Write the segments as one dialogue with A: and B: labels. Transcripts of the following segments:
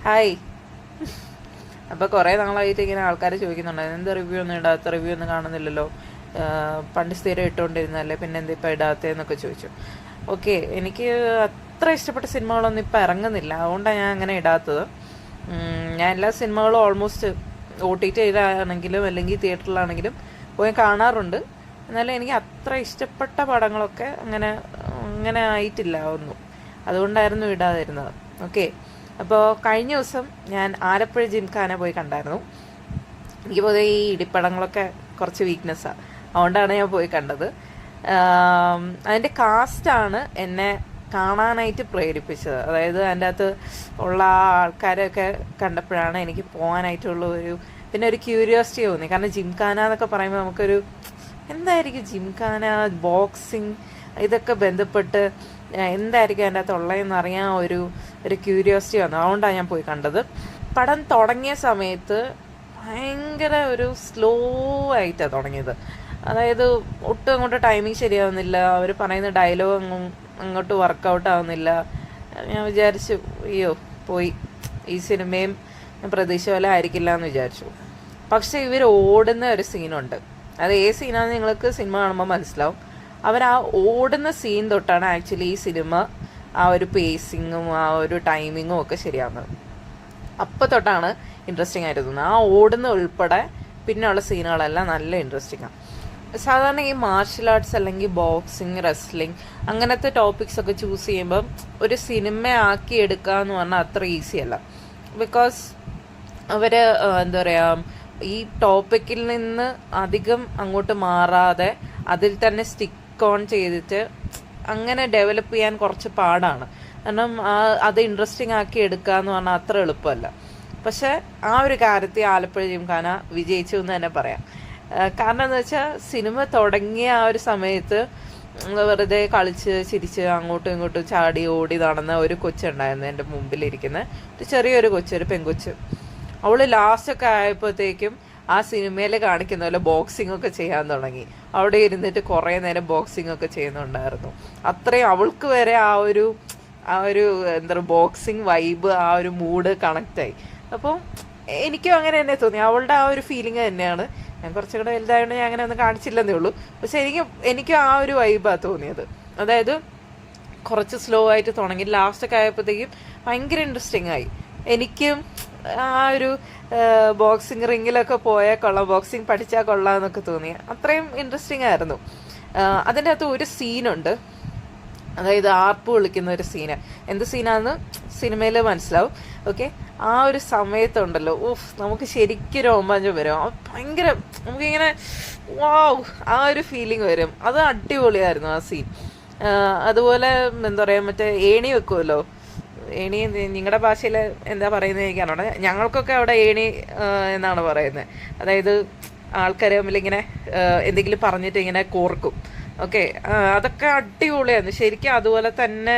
A: Hi. അപ്പോൾ കുറേ നാളായിട്ട് ഇങ്ങനെ ആൾക്കാർ ചോദിക്കുന്നുണ്ടായിരുന്നു, എന്ത് റിവ്യൂ ഒന്നും ഇടാത്ത, റിവ്യൂ ഒന്നും കാണുന്നില്ലല്ലോ, പണ്ട് സ്ഥിരം ഇട്ടുകൊണ്ടിരുന്നല്ലേ, പിന്നെ എന്താ ഇപ്പോൾ ഇടാത്തതെന്നൊക്കെ ചോദിച്ചു. ഓക്കെ, എനിക്ക് അത്ര ഇഷ്ടപ്പെട്ട സിനിമകളൊന്നും ഇപ്പോൾ ഇറങ്ങുന്നില്ല, അതുകൊണ്ടാണ് ഞാൻ അങ്ങനെ ഇടാത്തത്. ഞാൻ എല്ലാ സിനിമകളും ഓൾമോസ്റ്റ് OTT ചെയ്താണെങ്കിലും അല്ലെങ്കിൽ തിയേറ്ററിലാണെങ്കിലും പോയി കാണാറുണ്ട്. എന്നാലും എനിക്ക് അത്ര ഇഷ്ടപ്പെട്ട പടങ്ങളൊക്കെ അങ്ങനെ ആയിട്ടില്ല ഒന്നും, അതുകൊണ്ടായിരുന്നു ഇടാതിരുന്നത്. ഓക്കെ, അപ്പോൾ കഴിഞ്ഞ ദിവസം ഞാൻ ആലപ്പുഴ ജിംഖാന പോയി കണ്ടായിരുന്നു. എനിക്ക് പൊതുവെ ഈ ഇടിപ്പടങ്ങളൊക്കെ കുറച്ച് വീക്ക്നെസ്സാണ്, അതുകൊണ്ടാണ് ഞാൻ പോയി കണ്ടത്. അതിൻ്റെ കാസ്റ്റാണ് എന്നെ കാണാനായിട്ട് പ്രേരിപ്പിച്ചത്. അതായത് അതിൻ്റെ അകത്ത് ഉള്ള ആൾക്കാരെയൊക്കെ കണ്ടപ്പോഴാണ് എനിക്ക് പോകാനായിട്ടുള്ള പിന്നെ ഒരു ക്യൂരിയോസിറ്റി തോന്നി. കാരണം ജിംഖാന എന്നൊക്കെ പറയുമ്പോൾ നമുക്കൊരു എന്തായിരിക്കും ജിംഖാന, ബോക്സിങ്, ഇതൊക്കെ ബന്ധപ്പെട്ട് എന്തായിരിക്കും അതിൻ്റെ അകത്ത് ഉള്ളതെന്ന് അറിയാൻ ഒരു ക്യൂരിയോസിറ്റി വന്നു. അതുകൊണ്ടാണ് ഞാൻ പോയി കണ്ടത്. പടം തുടങ്ങിയ സമയത്ത് ഭയങ്കര ഒരു സ്ലോ ആയിട്ടാണ് തുടങ്ങിയത്. അതായത് ഒട്ടും അങ്ങോട്ട് ടൈമിങ് ശരിയാവുന്നില്ല, അവർ പറയുന്ന ഡയലോഗ് അങ്ങോട്ട് വർക്കൗട്ട് ആവുന്നില്ല. ഞാൻ വിചാരിച്ചു, അയ്യോ പോയി, ഈ സിനിമയും പ്രതീക്ഷ പോലെ ആയിരിക്കില്ല എന്ന് വിചാരിച്ചു. പക്ഷെ ഇവർ ഓടുന്ന ഒരു സീനുണ്ട്, അത് ഏത് സീനാണെന്ന് നിങ്ങൾക്ക് സിനിമ കാണുമ്പോൾ മനസ്സിലാവും. അവർ ആ ഓടുന്ന സീൻ തൊട്ടാണ് ആക്ച്വലി ഈ സിനിമ ആ ഒരു പേസിങ്ങും ആ ഒരു ടൈമിങ്ങും ഒക്കെ ശരിയാവുന്നത്. അപ്പോൾ തൊട്ടാണ് ഇൻട്രസ്റ്റിംഗ് ആയിട്ട് തോന്നുന്നത്. ആ ഓടുന്ന ഉൾപ്പെടെ പിന്നെയുള്ള സീനുകളെല്ലാം നല്ല ഇൻട്രസ്റ്റിംഗാണ്. സാധാരണ ഈ മാർഷൽ ആർട്സ് അല്ലെങ്കിൽ ബോക്സിങ്, റെസ്ലിംഗ് അങ്ങനത്തെ ടോപ്പിക്സ് ഒക്കെ ചൂസ് ചെയ്യുമ്പം ഒരു സിനിമ ആക്കി എടുക്കുക എന്ന് പറഞ്ഞാൽ അത്ര ഈസി അല്ല. ബിക്കോസ് അവർ എന്താ പറയുക, ഈ ടോപ്പിക്കിൽ നിന്ന് അധികം അങ്ങോട്ട് മാറാതെ അതിൽ തന്നെ സ്റ്റിക്ക് ഓൺ ചെയ്തിട്ട് അങ്ങനെ ഡെവലപ്പ് ചെയ്യാൻ കുറച്ച് പാടാണ്. കാരണം അത് ഇൻട്രസ്റ്റിംഗ് ആക്കി എടുക്കുക എന്ന് പറഞ്ഞാൽ അത്ര എളുപ്പമല്ല. പക്ഷെ ആ ഒരു കാര്യത്തിൽ ആലപ്പുഴ ജിംഖാന വിജയിച്ചു എന്ന് തന്നെ പറയാം. കാരണം എന്താ വെച്ചാൽ സിനിമ തുടങ്ങിയ ആ ഒരു സമയത്ത് വെറുതെ കളിച്ച് ചിരിച്ച് അങ്ങോട്ടും ഇങ്ങോട്ടും ചാടി ഓടി നടന്ന ഒരു കൊച്ചുണ്ടായിരുന്നു എൻ്റെ മുമ്പിലിരിക്കുന്ന ഒരു ചെറിയൊരു കൊച്ച്, ഒരു പെൺകൊച്ച്. അവൾ ലാസ്റ്റൊക്കെ ആയപ്പോഴത്തേക്കും ആ സിനിമയിൽ കാണിക്കുന്ന പോലെ ബോക്സിംഗ് ഒക്കെ ചെയ്യാൻ തുടങ്ങി. അവിടെ ഇരുന്നിട്ട് കുറേ നേരം ബോക്സിംഗ് ഒക്കെ ചെയ്യുന്നുണ്ടായിരുന്നു. അത്രയും അവൾക്ക് വരെ ആ ഒരു എന്താ പറയുക, ബോക്സിംഗ് വൈബ്, ആ ഒരു മൂഡ് കണക്റ്റായി. അപ്പോൾ എനിക്കും അങ്ങനെ തന്നെ തോന്നി. അവളുടെ ആ ഒരു ഫീലിംഗ് തന്നെയാണ്. ഞാൻ കുറച്ചും കൂടെ വലുതായതുകൊണ്ട് ഞാൻ അങ്ങനെ ഒന്നും കാണിച്ചില്ലെന്നേ ഉള്ളൂ. പക്ഷെ എനിക്ക് ആ ഒരു വൈബാണ് തോന്നിയത്. അതായത് കുറച്ച് സ്ലോ ആയിട്ട് തുടങ്ങി ലാസ്റ്റൊക്കെ ആയപ്പോഴത്തേക്കും ഭയങ്കര ഇൻട്രസ്റ്റിംഗ് ആയി. എനിക്കും ആ ഒരു ബോക്സിങ് റിങ്ങിലൊക്കെ പോയാൽ കൊള്ളാം, ബോക്സിങ് പഠിച്ചാൽ കൊള്ളാം എന്നൊക്കെ തോന്നി. അത്രയും ഇൻട്രസ്റ്റിംഗ് ആയിരുന്നു. അതിൻ്റെ അകത്ത് ഒരു സീനുണ്ട്, അതായത് ആർപ്പ് വിളിക്കുന്ന ഒരു സീന്. എന്ത് സീനാണെന്ന് സിനിമയിൽ മനസ്സിലാവും. ഓക്കെ, ആ ഒരു സമയത്തുണ്ടല്ലോ, നമുക്ക് ശരിക്കും രോമാഞ്ചം വരും. ഭയങ്കര നമുക്കിങ്ങനെ വാവ്, ആ ഒരു ഫീലിംഗ് വരും. അത് അടിപൊളിയായിരുന്നു ആ സീൻ. അതുപോലെ എന്താ പറയുക, മറ്റേ ഏണി വെക്കുമല്ലോ, ഏണി നിങ്ങളുടെ ഭാഷയിൽ എന്താ പറയുന്നത് എനിക്കാണോ, ഞങ്ങൾക്കൊക്കെ അവിടെ ഏണി എന്നാണ് പറയുന്നത്. അതായത് ആൾക്കാർ തമ്മിലിങ്ങനെ എന്തെങ്കിലും പറഞ്ഞിട്ട് ഇങ്ങനെ കോർക്കും. ഓക്കെ, അതൊക്കെ അടിപൊളിയായിരുന്നു ശരിക്കും. അതുപോലെ തന്നെ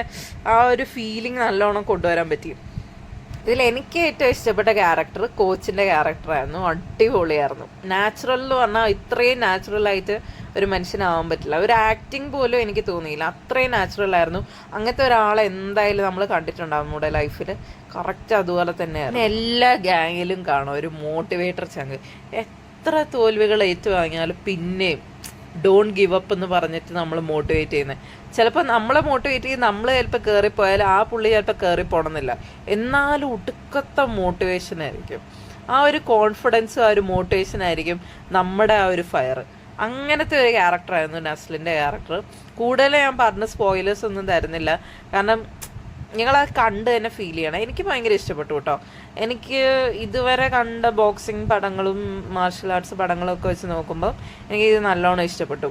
A: ആ ഒരു ഫീലിംഗ് നല്ലോണം കൊണ്ടുവരാൻ പറ്റി. ഇതിൽ എനിക്ക് ഏറ്റവും ഇഷ്ടപ്പെട്ട ക്യാരക്ടർ കോച്ചിൻ്റെ ക്യാരക്ടറായിരുന്നു. അടിപൊളിയായിരുന്നു. നാച്ചുറൽ എന്ന് പറഞ്ഞാൽ ഇത്രയും നാച്ചുറലായിട്ട് ഒരു മനുഷ്യനാവാൻ പറ്റില്ല. ഒരു ആക്ടിങ് പോലും എനിക്ക് തോന്നിയില്ല, അത്രയും നാച്ചുറലായിരുന്നു. അങ്ങനത്തെ ഒരാളെ എന്തായാലും നമ്മൾ കണ്ടിട്ടുണ്ടാവും നമ്മുടെ ലൈഫിൽ. കറക്റ്റ് അതുപോലെ തന്നെയായിരുന്നു. എല്ലാ ഗ്യാങ്ങിലും കാണും ഒരു മോട്ടിവേറ്റർ ചങ്ക്. എത്ര തോൽവികൾ ഏറ്റുവാങ്ങിയാലും പിന്നെയും ഡോണ്ട് ഗിവ് അപ്പ് എന്ന് പറഞ്ഞിട്ട് നമ്മൾ മോട്ടിവേറ്റ് ചെയ്യുന്നത്. ചിലപ്പോൾ നമ്മളെ മോട്ടിവേറ്റ് ചെയ്ത് നമ്മൾ ചിലപ്പോൾ കയറിപ്പോയാൽ ആ പുള്ളി ചിലപ്പോൾ കയറിപ്പോണമെന്നില്ല, എന്നാലും ഒടുക്കത്തെ മോട്ടിവേഷൻ ആയിരിക്കും. ആ ഒരു കോൺഫിഡൻസ്, ആ ഒരു മോട്ടിവേഷൻ ആയിരിക്കും നമ്മുടെ ആ ഒരു ഫയർ. അങ്ങനത്തെ ഒരു ക്യാരക്ടറായിരുന്നു നസ്ലിൻ്റെ ക്യാരക്ടർ. കൂടുതൽ ഞാൻ പറഞ്ഞ സ്പോയിലേഴ്സ് ഒന്നും തരുന്നില്ല, കാരണം നിങ്ങളത് കണ്ട് തന്നെ ഫീൽ ചെയ്യണം. എനിക്ക് ഭയങ്കര ഇഷ്ടപ്പെട്ടു കേട്ടോ. എനിക്ക് ഇതുവരെ കണ്ട ബോക്സിങ് പടങ്ങളും മാർഷൽ ആർട്സ് പടങ്ങളും ഒക്കെ വെച്ച് നോക്കുമ്പോൾ എനിക്കിത് നല്ലോണം ഇഷ്ടപ്പെട്ടു.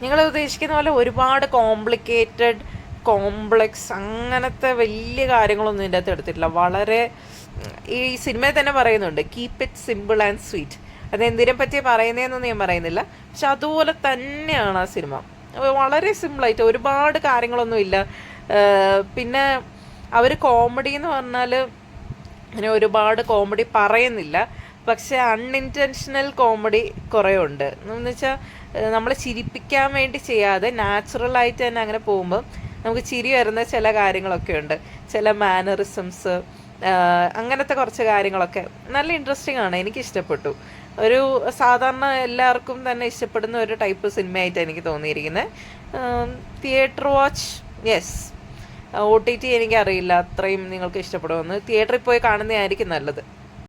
A: നിങ്ങൾ ഉദ്ദേശിക്കുന്ന പോലെ ഒരുപാട് കോംപ്ലിക്കേറ്റഡ്, കോംപ്ലക്സ് അങ്ങനത്തെ വലിയ കാര്യങ്ങളൊന്നും ഇതിൻ്റെ അകത്ത് എടുത്തിട്ടില്ല. വളരെ ഈ സിനിമയിൽ തന്നെ പറയുന്നുണ്ട്, keep it simple and sweet. അതെന്തിനെ പറ്റി പറയുന്നതെന്നൊന്നും ഞാൻ പറയുന്നില്ല, പക്ഷെ അതുപോലെ തന്നെയാണ് ആ സിനിമ. വളരെ സിമ്പിളായിട്ട് ഒരുപാട് കാര്യങ്ങളൊന്നുമില്ല. പിന്നെ അവർ കോമഡി എന്ന് പറഞ്ഞാൽ അങ്ങനെ ഒരുപാട് കോമഡി പറയുന്നില്ല, പക്ഷെ അൺഇൻറ്റൻഷണൽ കോമഡി കുറേ ഉണ്ട്. എന്ന് വെച്ചാൽ നമ്മളെ ചിരിപ്പിക്കാൻ വേണ്ടി ചെയ്യാതെ നാച്ചുറലായിട്ട് തന്നെ അങ്ങനെ പോകുമ്പോൾ നമുക്ക് ചിരി വരുന്ന ചില കാര്യങ്ങളൊക്കെ ഉണ്ട്. ചില മാനറിസംസ്, അങ്ങനത്തെ കുറച്ച് കാര്യങ്ങളൊക്കെ നല്ല ഇൻട്രസ്റ്റിംഗ് ആണ്, എനിക്കിഷ്ടപ്പെട്ടു. ഒരു സാധാരണ എല്ലാവർക്കും തന്നെ ഇഷ്ടപ്പെടുന്ന ഒരു ടൈപ്പ് സിനിമയായിട്ടാണ് എനിക്ക് തോന്നിയിരിക്കുന്നത്. Theatre watch, yes. OTT എനിക്കറിയില്ല അത്രയും നിങ്ങൾക്ക് ഇഷ്ടപ്പെടുമെന്ന്. തിയേറ്ററിൽ പോയി കാണുന്നതായിരിക്കും നല്ലത്.